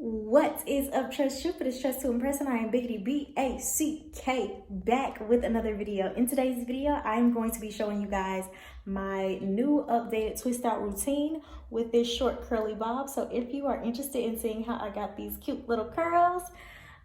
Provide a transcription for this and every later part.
What is up, Tress? It's Tress to Impress, and I am Biggity B-A-C-K back with another video. In today's video, I'm going to be showing you guys my new updated twist out routine with this short curly bob. So if you are interested in seeing how I got these cute little curls,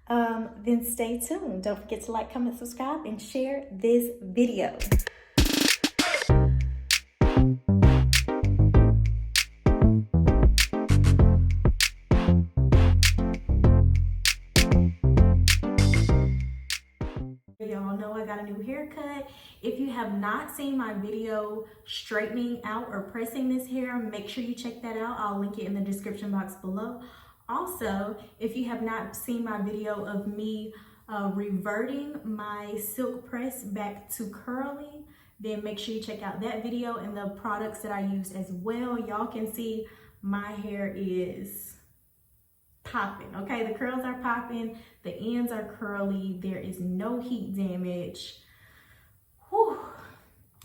then stay tuned. Don't forget to like, comment, subscribe, and share this video. Y'all know I got a new haircut. If you have not seen my video straightening out or pressing this hair, make sure you check that out. I'll link it in the description box below. Also, if you have not seen my video of me reverting my silk press back to curly, then make sure you check out that video and the products that I use as well. Y'all can see my hair is popping. Okay, the curls are popping, the ends are curly, there is no heat damage. Whew.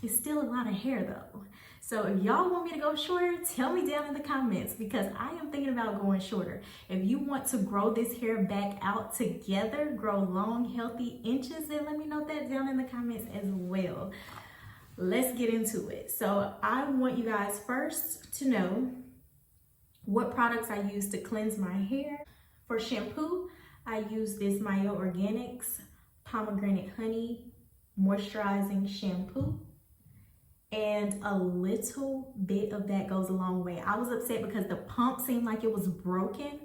It's still a lot of hair though. So if y'all want me to go shorter, tell me down in the comments, because I am thinking about going shorter. If you want to grow this hair back out together, grow long, healthy inches, then let me know that down in the comments as well. Let's get into it. So I want you guys first to know what products I use to cleanse my hair. For shampoo, I use this MIELLE Organics Pomegranate Honey Moisturizing Shampoo. And a little bit of that goes a long way. I was upset because the pump seemed like it was broken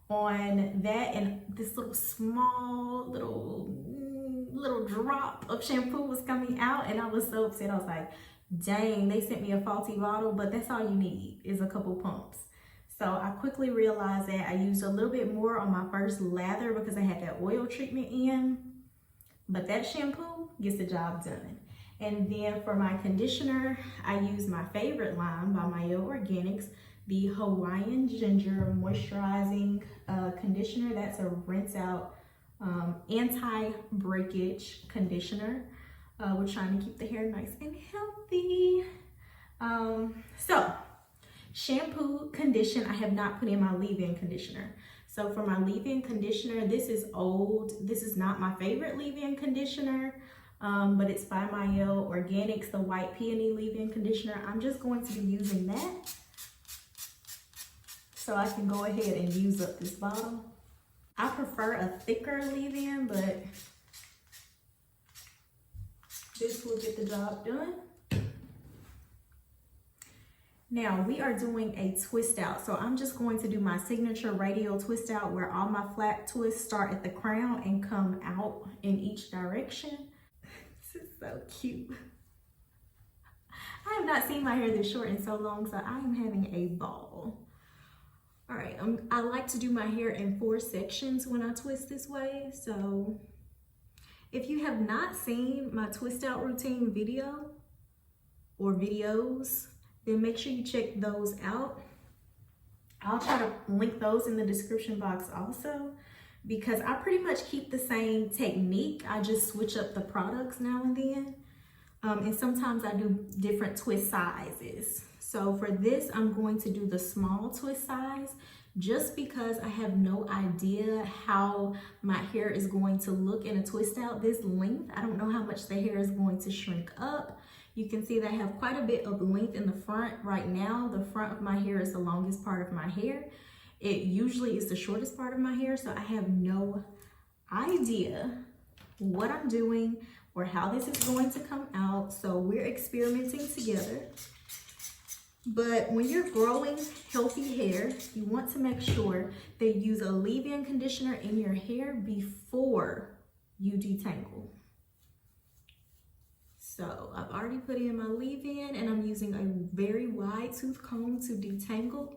on that, and this little small little drop of shampoo was coming out, and I was so upset. I was like, dang, they sent me a faulty bottle, but that's all you need is a couple pumps. So I quickly realized that I used a little bit more on my first lather because I had that oil treatment in, but that shampoo gets the job done. And then for my conditioner, I use my favorite line by MIELLE Organics, the Hawaiian Ginger Moisturizing Conditioner. That's a rinse out anti-breakage conditioner. We're trying to keep the hair nice and healthy. So shampoo, condition, I have not put in my leave-in conditioner. So for my leave-in conditioner, this is old. This is not my favorite leave-in conditioner, but it's by MIELLE Organics, the white peony leave-in conditioner. I'm just going to be using that so I can go ahead and use up this bottle. I prefer a thicker leave-in, but this will get the job done. Now we are doing a twist out. So I'm just going to do my signature radial twist out where all my flat twists start at the crown and come out in each direction. This is so cute. I have not seen my hair this short in so long, so I am having a ball. All right, I like to do my hair in 4 sections when I twist this way. So if you have not seen my twist out routine video or videos, then make sure you check those out. I'll try to link those in the description box also, because I pretty much keep the same technique. I just switch up the products now and then. And sometimes I do different twist sizes. So for this, I'm going to do the small twist size just because I have no idea how my hair is going to look in a twist out this length. I don't know how much the hair is going to shrink up. You can see that I have quite a bit of length in the front right now. The front of my hair is the longest part of my hair. It usually is the shortest part of my hair, so I have no idea what I'm doing or how this is going to come out. So we're experimenting together. But when you're growing healthy hair, you want to make sure that you use a leave-in conditioner in your hair before you detangle. So I've already put in my leave-in, and I'm using a very wide tooth comb to detangle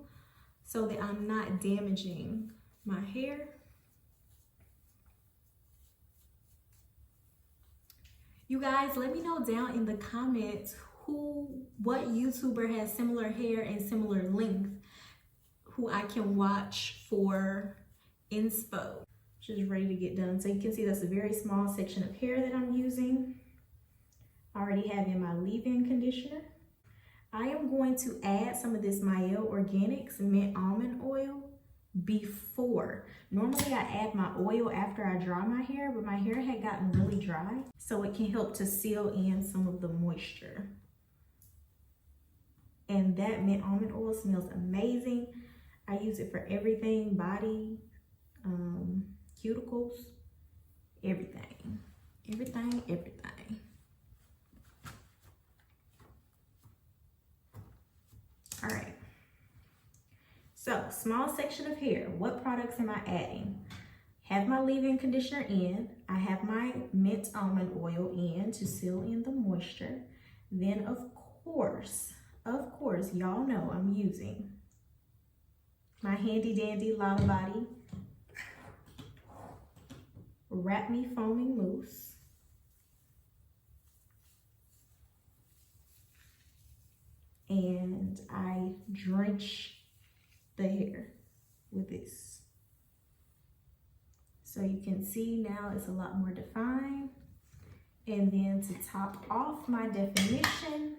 so that I'm not damaging my hair. You guys, let me know down in the comments what YouTuber has similar hair and similar length who I can watch for inspo. Just ready to get done. So you can see that's a very small section of hair that I'm using. I already have in my leave-in conditioner. I am going to add some of this MIELLE Organics Mint Almond Oil before. Normally I add my oil after I dry my hair, but my hair had gotten really dry, so it can help to seal in some of the moisture. And that mint almond oil smells amazing. I use it for everything, body, cuticles, everything. Everything. All right. So, small section of hair. What products am I adding? Have my leave-in conditioner in. I have my mint almond oil in to seal in the moisture. Then, of course, y'all know I'm using my handy dandy Lava Body Wrap Me Foaming Mousse. And I drench the hair with this. So you can see now it's a lot more defined. And then to top off my definition,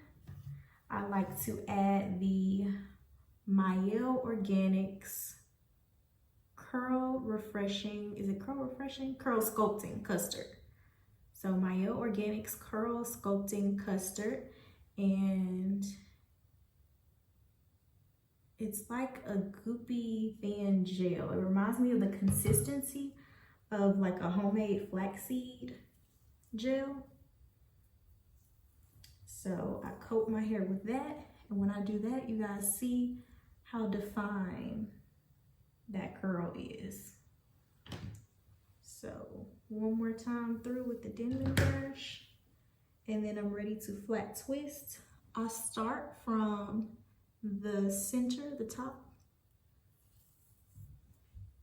I like to add the MIELLE Organics Curl Refreshing, is it Curl Refreshing? Curl Sculpting Custard. So MIELLE Organics Curl Sculpting Custard, and it's like a goopy thin gel. It reminds me of the consistency of like a homemade flaxseed gel. So I coat my hair with that, and when I do that, you guys see how defined that curl is. So one more time through with the Denman brush, and then I'm ready to flat twist. I start from the center, the top,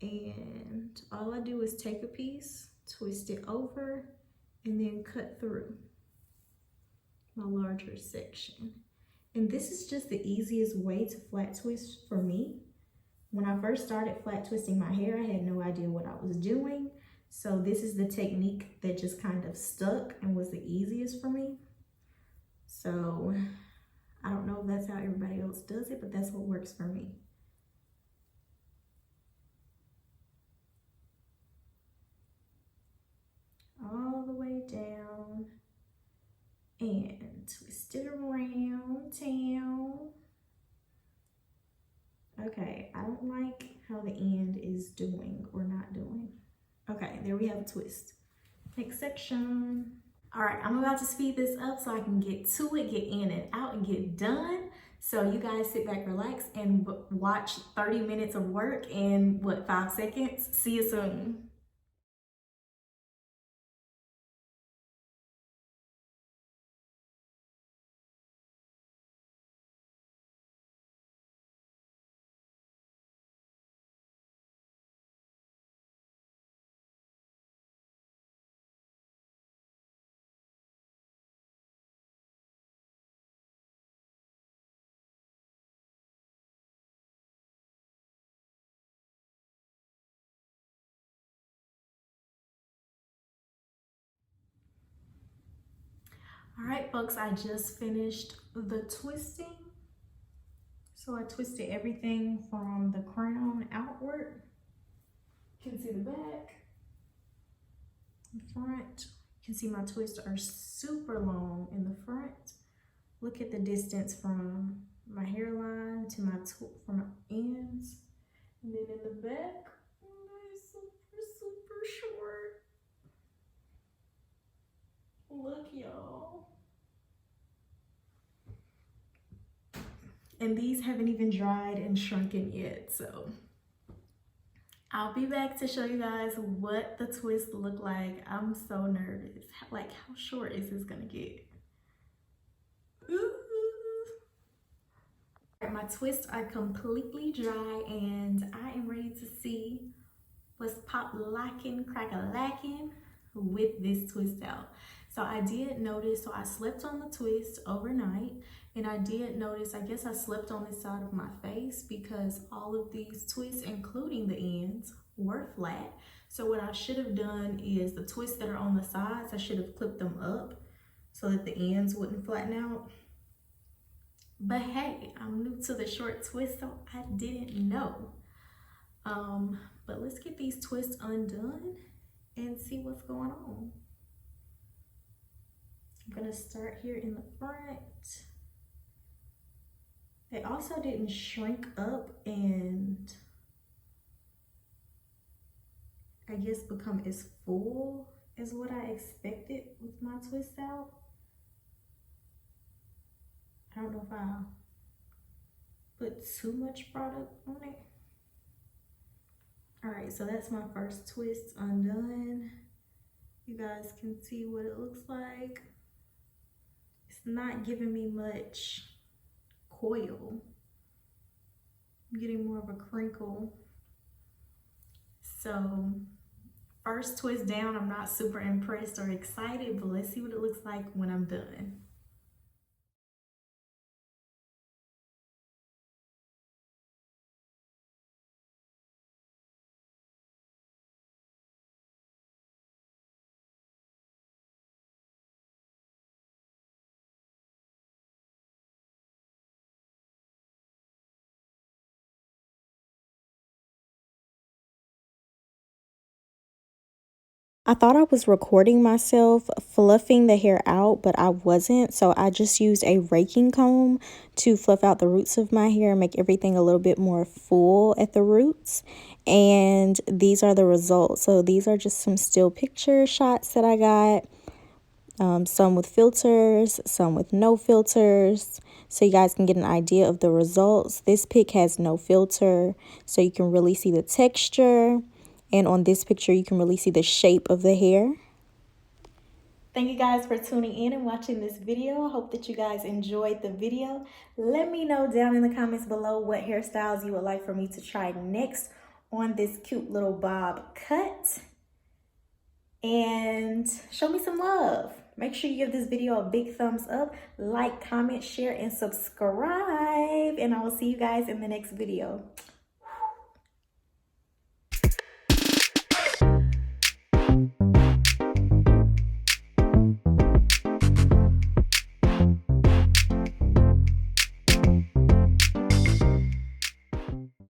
and all I do is take a piece, twist it over, and then cut through my larger section. And this is just the easiest way to flat twist for me. When I first started flat twisting my hair, I had no idea what I was doing. So this is the technique that just kind of stuck and was the easiest for me. So I don't know if that's how everybody else does it, but that's what works for me. All the way down and twist it around town. Okay, I don't like how the end is doing or not doing. Okay, there we have a twist. Next section. All right, I'm about to speed this up so I can get to it, get in and out, and get done. So you guys sit back, relax, and watch 30 minutes of work in, what, 5 seconds? See you soon. All right, folks, I just finished the twisting. So I twisted everything from the crown outward. You can see the back, the front. You can see my twists are super long in the front. Look at the distance from my hairline to my from my ends. And then in the back, it's super short. Look, y'all. And these haven't even dried and shrunken yet, so I'll be back to show you guys what the twist look like. I'm so nervous. Like, how short is this gonna get? Ooh. My twists are completely dry, and I am ready to see what's pop-locking, crack-a-lacking with this twist out. So I did notice, so I slept on the twist overnight, and I did notice, I guess I slept on this side of my face because all of these twists, including the ends, were flat. So what I should have done is the twists that are on the sides, I should have clipped them up so that the ends wouldn't flatten out. But hey, I'm new to the short twist, so I didn't know. But let's get these twists undone and see what's going on. I'm gonna start here in the front. They also didn't shrink up and I guess become as full as what I expected with my twist out. I don't know if I put too much product on it. All right, so that's my first twist undone. You guys can see what it looks like. It's not giving me much coil. I'm getting more of a crinkle. So first twist down, I'm not super impressed or excited, but let's see what it looks like when I'm done. I thought I was recording myself fluffing the hair out, but I wasn't. So I just used a raking comb to fluff out the roots of my hair and make everything a little bit more full at the roots. And these are the results. So these are just some still picture shots that I got. Some with filters, some with no filters, so you guys can get an idea of the results. This pic has no filter, so you can really see the texture. And on this picture, you can really see the shape of the hair. Thank you guys for tuning in and watching this video. I hope that you guys enjoyed the video. Let me know down in the comments below what hairstyles you would like for me to try next on this cute little bob cut. And show me some love. Make sure you give this video a big thumbs up, like, comment, share, and subscribe. And I will see you guys in the next video.